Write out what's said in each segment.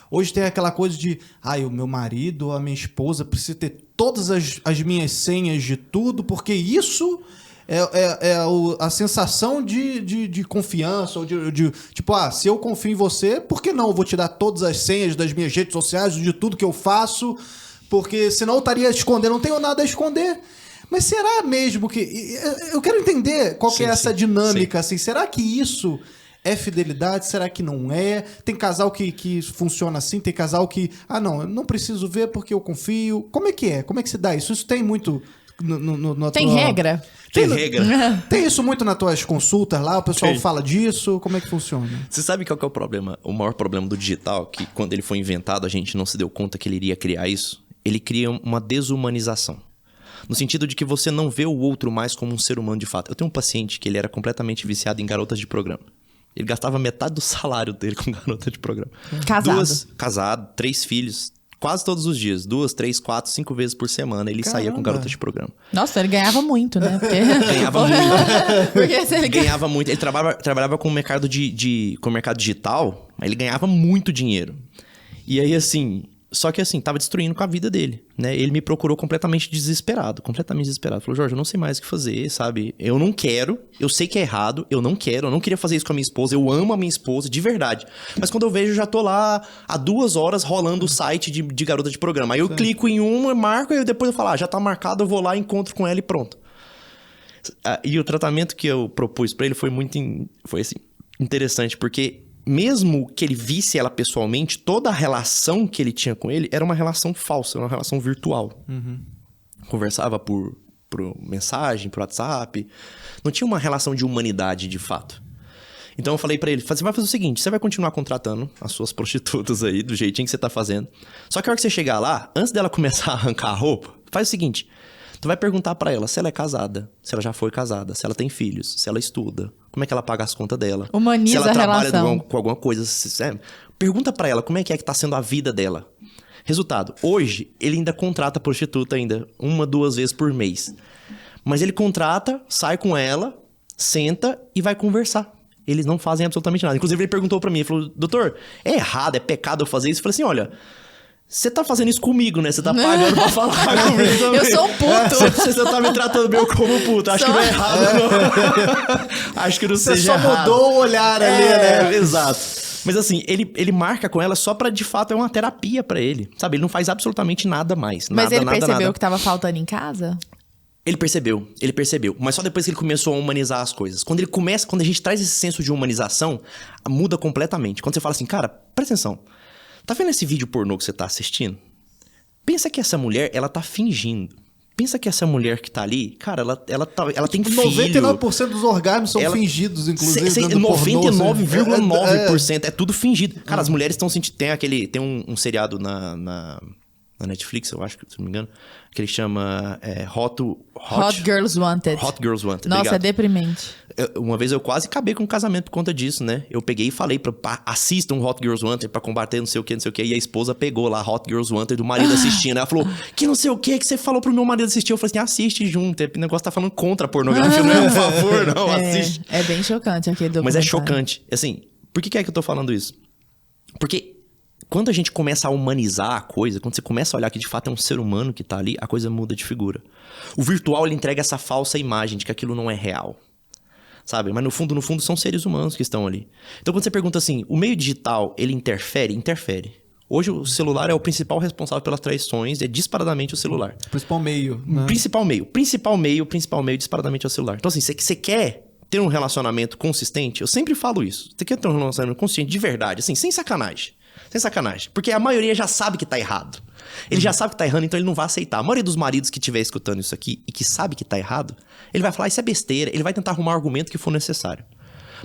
Hoje tem aquela coisa de, o meu marido, a minha esposa precisa ter todas as minhas senhas de tudo, porque isso a sensação de confiança, ou tipo, se eu confio em você, por que não eu vou te dar todas as senhas das minhas redes sociais, de tudo que eu faço, porque senão eu estaria escondendo, não tenho nada a esconder. Mas será mesmo que... Eu quero entender qual que é essa dinâmica, assim, será que isso... é fidelidade? Será que não é? Tem casal que funciona assim? Tem casal que... não, eu não preciso ver porque eu confio. Como é que é? Como é que se dá isso? Isso tem muito... Tem regra? Tem regra. Tem isso muito nas tuas consultas lá? O pessoal fala disso? Como é que funciona? Você sabe qual que é o problema? O maior problema do digital, que quando ele foi inventado, a gente não se deu conta que ele iria criar isso. Ele cria uma desumanização. No sentido de que você não vê o outro mais como um ser humano de fato. Eu tenho um paciente que ele era completamente viciado em garotas de programa. Ele gastava metade do salário dele com garota de programa. Casado, 3 filhos, quase todos os dias. 2, 3, 4, 5 vezes por semana ele saía com garota de programa. Nossa, ele ganhava muito, né? Ganhava muito. Porque se ele ganhava muito. Ele trabalhava com o mercado com o mercado digital, mas ele ganhava muito dinheiro. E aí, assim... Só que assim, tava destruindo com a vida dele, né? Ele me procurou completamente desesperado. Falou, Jorge, eu não sei mais o que fazer, sabe? Eu não quero, eu sei que é errado, eu não queria fazer isso com a minha esposa, eu amo a minha esposa, de verdade. Mas quando eu vejo, eu já tô lá há 2 horas rolando o site de garota de programa. Aí eu clico em uma, marco, e depois eu falo, já tá marcado, eu vou lá, encontro com ela e pronto. E o tratamento que eu propus pra ele foi foi assim, interessante, porque... mesmo que ele visse ela pessoalmente, toda a relação que ele tinha com ele era uma relação falsa, uma relação virtual. Uhum. Conversava por mensagem, por WhatsApp. Não tinha uma relação de humanidade, de fato. Então eu falei pra ele, você vai fazer o seguinte, você vai continuar contratando as suas prostitutas aí, do jeitinho que você tá fazendo. Só que a hora que você chegar lá, antes dela começar a arrancar a roupa, faz o seguinte... Tu vai perguntar pra ela se ela é casada, se ela já foi casada, se ela tem filhos, se ela estuda, como é que ela paga as contas dela. Humaniza a relação. Se ela trabalha com alguma coisa. Pergunta pra ela como é que tá sendo a vida dela. Resultado, hoje ele ainda contrata prostituta ainda 1, 2 vezes por mês. Mas ele contrata, sai com ela, senta e vai conversar. Eles não fazem absolutamente nada. Inclusive ele perguntou pra mim, ele falou, doutor, é errado, é pecado eu fazer isso? Eu falei assim, olha... Você tá fazendo isso comigo, né? Você tá pagando pra falar comigo também. Eu sou um puto. Você tá me tratando meio como puto. Acho que não é errado, não. Acho que não seja errado. Você só mudou o olhar ali, né? Exato. Mas assim, ele marca com ela só pra, de fato, é uma terapia pra ele. Sabe? Ele não faz absolutamente nada mais. Mas ele percebeu nada. que tava faltando em casa? Ele percebeu. Mas só depois que ele começou a humanizar as coisas. Quando a gente traz esse senso de humanização, muda completamente. Quando você fala assim, cara, presta atenção. Tá vendo esse vídeo pornô que você tá assistindo? Pensa que essa mulher, ela tá fingindo. Pensa que essa mulher que tá ali, cara, ela tem filho. 99% dos orgasmos são fingidos, inclusive. 99,9% é tudo fingido. Cara, as mulheres estão sentindo... Tem um seriado na Netflix, eu acho, se não me engano, que ele chama Hot Girls Wanted. Hot Girls Wanted. Nossa, obrigado. É deprimente. Uma vez eu quase acabei com um casamento por conta disso, né? Eu peguei e falei assistam Hot Girls Wanted pra combater não sei o que. E a esposa pegou lá Hot Girls Wanted do marido assistindo. Ela falou, que não sei o que você falou pro meu marido assistir. Eu falei assim, assiste junto. O negócio tá falando contra a pornografia, não é um favor, não, assiste. É bem chocante aquele documentário. Mas é chocante. Assim, por que é que eu tô falando isso? Porque quando a gente começa a humanizar a coisa, quando você começa a olhar que de fato é um ser humano que tá ali, a coisa muda de figura. O virtual, ele entrega essa falsa imagem de que aquilo não é real. Sabe? Mas no fundo, são seres humanos que estão ali. Então quando você pergunta assim, o meio digital, ele interfere? Interfere. Hoje o celular é o principal responsável pelas traições, é disparadamente o celular. Principal meio, né? Principal meio, disparadamente é o celular. Então assim, você quer ter um relacionamento consistente? Eu sempre falo isso. Você quer ter um relacionamento consistente de verdade, assim, sem sacanagem. Sem sacanagem. Porque a maioria já sabe que tá errado. Ele já sabe que tá errando, então ele não vai aceitar. A maioria dos maridos que estiver escutando isso aqui e que sabe que tá errado, ele vai falar, isso é besteira. Ele vai tentar arrumar o argumento que for necessário.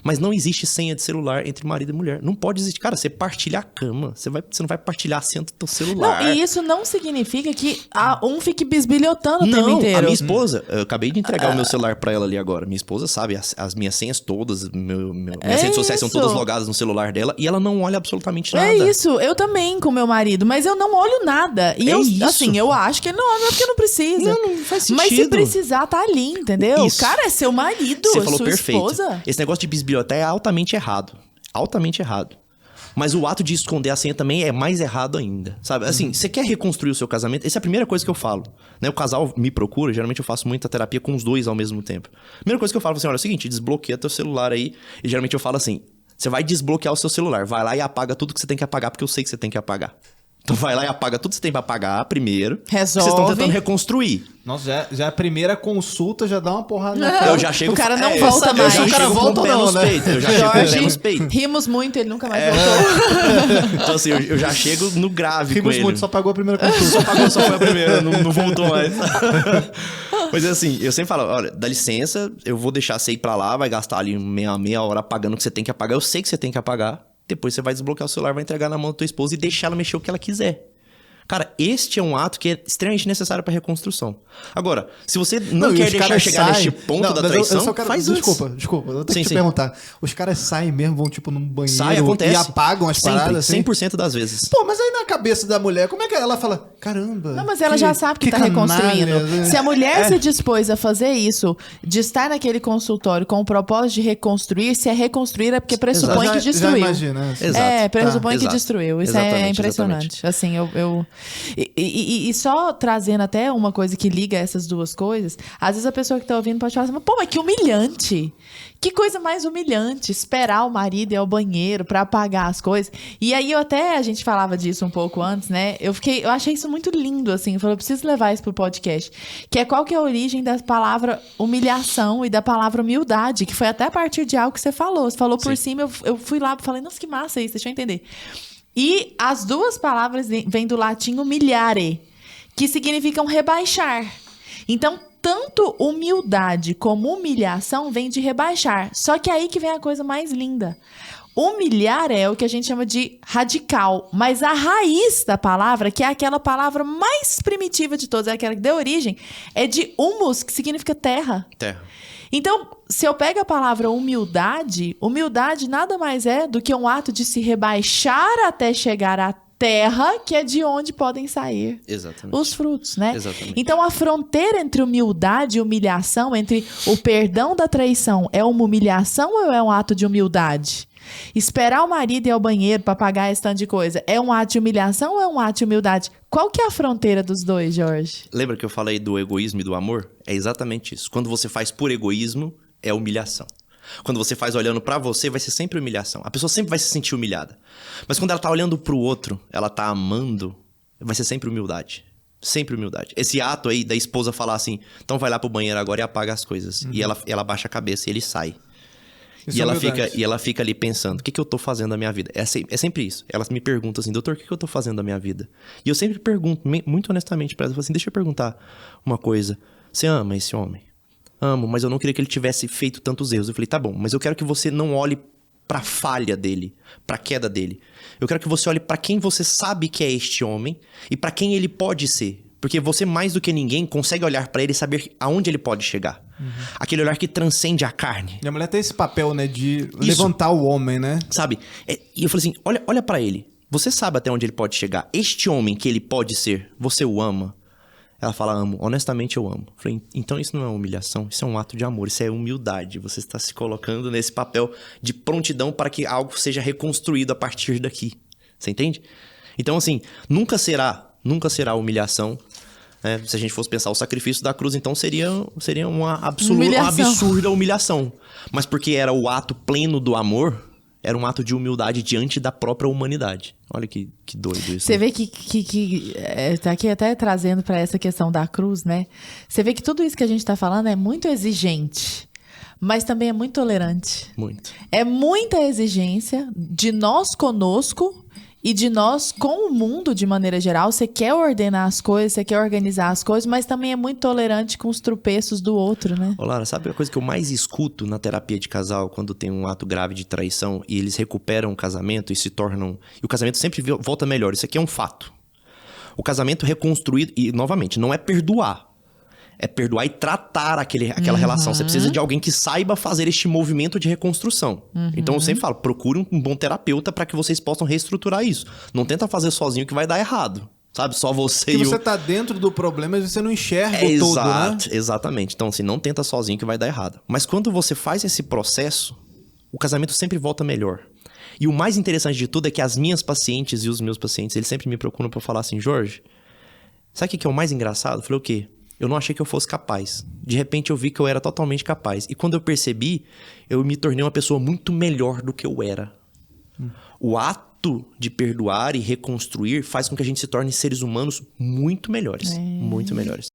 Mas não existe senha de celular entre marido e mulher. Não pode existir. Cara, você partilha a cama. Você não vai partilhar a senha do teu celular. Não, e isso não significa que um fique bisbilhotando o tempo inteiro. A minha esposa, eu acabei de entregar o meu celular pra ela ali agora. Minha esposa sabe as minhas senhas todas, minhas redes sociais são todas logadas no celular dela e ela não olha absolutamente nada. É isso, eu também com meu marido, mas eu não olho nada. E assim, eu acho que ele não olha porque não precisa. Não faz sentido. Mas se precisar, tá ali, entendeu? Isso. Cara, é seu marido, Você falou sua perfeito. esposa. Esse negócio de bisbilhotar é altamente errado. Altamente errado. Mas o ato de esconder a senha também é mais errado ainda, sabe? Assim, você quer reconstruir o seu casamento? Essa é a primeira coisa que eu falo, né? O casal me procura, geralmente eu faço muita terapia com os dois ao mesmo tempo. Primeira coisa que eu falo assim, olha, é o seguinte, desbloqueia teu celular aí. E geralmente eu falo assim, você vai desbloquear o seu celular, vai lá e apaga tudo que você tem que apagar, porque eu sei que você tem que apagar. Então vai lá e apaga tudo que você tem pra apagar primeiro. Resolve. Vocês estão tentando reconstruir. Nossa, já a primeira consulta já dá uma porrada na cara. Eu já chego... O cara não eu volta já mais. chego O cara com volta o pé não, nos né? peitos. Eu já chego com o pé nos Jorge, peitos. rimos muito, ele nunca mais voltou. Então assim, eu já chego no grave com Rimos ele. muito, só pagou a primeira consulta. Só pagou, só foi a primeira, não voltou mais. Mas assim, eu sempre falo, olha, dá licença, eu vou deixar você ir pra lá, vai gastar ali meia hora apagando o que você tem que apagar. Eu sei que você tem que apagar. Depois você vai desbloquear o celular, vai entregar na mão da tua esposa e deixar ela mexer o que ela quiser. Cara, este é um ato que é extremamente necessário pra reconstrução. Agora, se você não quer deixar chegar neste ponto da traição, eu só quero, faz antes. Desculpa, eu tenho que te perguntar. Os caras saem mesmo, vão tipo num banheiro acontece. e apagam as Sempre, paradas assim? 100% das vezes. Pô, mas aí na cabeça da mulher, como é que ela fala, caramba... Não, mas ela já sabe que tá reconstruindo. canalha, né? Se a mulher se dispôs a fazer isso, de estar naquele consultório com o propósito de reconstruir, se é reconstruir é porque pressupõe que destruiu. Já imagina. Exato. Pressupõe que Exato. destruiu. Isso Exatamente, é impressionante. Assim, E só trazendo até uma coisa que liga essas duas coisas, às vezes a pessoa que tá ouvindo pode falar assim, pô, mas que humilhante. Que coisa mais humilhante, esperar o marido ir ao banheiro pra apagar as coisas. E aí a gente falava disso um pouco antes, né? Eu achei isso muito lindo, assim. Eu falei, eu preciso levar isso pro podcast. Que é qual que é a origem da palavra humilhação e da palavra humildade, que foi até a partir de algo que você falou. Você falou por cima, eu fui lá e falei, nossa, que massa isso, deixa eu entender. E as duas palavras vêm do latim humiliare, que significam rebaixar. Então, tanto humildade como humilhação vem de rebaixar. Só que aí que vem a coisa mais linda. Humilhar é o que a gente chama de radical, mas a raiz da palavra, que é aquela palavra mais primitiva de todas, é aquela que deu origem, é de humus, que significa terra. Terra. Então, se eu pego a palavra humildade nada mais é do que um ato de se rebaixar até chegar à terra, que é de onde podem sair os frutos, né? Exatamente. Então, a fronteira entre humildade e humilhação, entre o perdão da traição, é uma humilhação ou é um ato de humildade? Esperar o marido ir ao banheiro para pagar esse tanto de coisa, é um ato de humilhação ou é um ato de humildade? Qual que é a fronteira dos dois, Jorge? Lembra que eu falei do egoísmo e do amor? É exatamente isso. Quando você faz por egoísmo, é humilhação. Quando você faz olhando pra você, vai ser sempre humilhação. A pessoa sempre vai se sentir humilhada. Mas quando ela tá olhando pro outro, ela tá amando, vai ser sempre humildade. Sempre humildade. Esse ato aí da esposa falar assim, então vai lá pro banheiro agora e apaga as coisas. E ela baixa a cabeça e ele sai. Isso E é ela fica ali pensando, o que eu tô fazendo da minha vida? É sempre isso. Ela me pergunta assim, doutor, o que eu tô fazendo da minha vida? E eu sempre pergunto, muito honestamente pra ela, eu falo assim, deixa eu perguntar uma coisa. Você ama esse homem? Amo, mas eu não queria que ele tivesse feito tantos erros. Eu falei, tá bom, mas eu quero que você não olhe pra falha dele, pra queda dele. Eu quero que você olhe pra quem você sabe que é este homem e pra quem ele pode ser. Porque você, mais do que ninguém, consegue olhar pra ele e saber aonde ele pode chegar. Aquele olhar que transcende a carne. E a mulher tem esse papel, né, de levantar o homem, né? Sabe? E eu falei assim, olha pra ele. Você sabe até onde ele pode chegar. Este homem que ele pode ser, você o ama? Ela fala, amo. Honestamente, eu amo. Eu falei, então isso não é humilhação, isso é um ato de amor, isso é humildade. Você está se colocando nesse papel de prontidão para que algo seja reconstruído a partir daqui. Você entende? Então, assim, nunca será humilhação. Né? Se a gente fosse pensar o sacrifício da cruz, então seria uma absurda humilhação. Mas porque era o ato pleno do amor, era um ato de humildade diante da própria humanidade. Olha que doido isso. Você vê que tá aqui até trazendo para essa questão da cruz, né? Você vê que tudo isso que a gente tá falando é muito exigente, mas também é muito tolerante. Muito. É muita exigência de nós conosco E de nós com o mundo de maneira geral. Você quer ordenar as coisas, você quer organizar as coisas, mas também é muito tolerante com os tropeços do outro, né? Ô Lara, sabe a coisa que eu mais escuto na terapia de casal quando tem um ato grave de traição e eles recuperam o casamento e se tornam... E o casamento sempre volta melhor. Isso aqui é um fato. O casamento reconstruído... E, novamente, não é perdoar. É perdoar e tratar aquela relação. Você precisa de alguém que saiba fazer este movimento de reconstrução. Então eu sempre falo, procure um bom terapeuta para que vocês possam reestruturar isso. Não tenta fazer sozinho que vai dar errado. Sabe? Só você Porque e você tá dentro do problema, mas você não enxerga o todo, Exato, né? exatamente. Então, assim, não tenta sozinho que vai dar errado. Mas quando você faz esse processo, o casamento sempre volta melhor. E o mais interessante de tudo é que as minhas pacientes e os meus pacientes, eles sempre me procuram pra falar assim, Jorge, sabe o que é o mais engraçado? Eu falei, o quê? Eu não achei que eu fosse capaz. De repente eu vi que eu era totalmente capaz. E quando eu percebi, eu me tornei uma pessoa muito melhor do que eu era. O ato de perdoar e reconstruir faz com que a gente se torne seres humanos muito melhores. Muito melhores.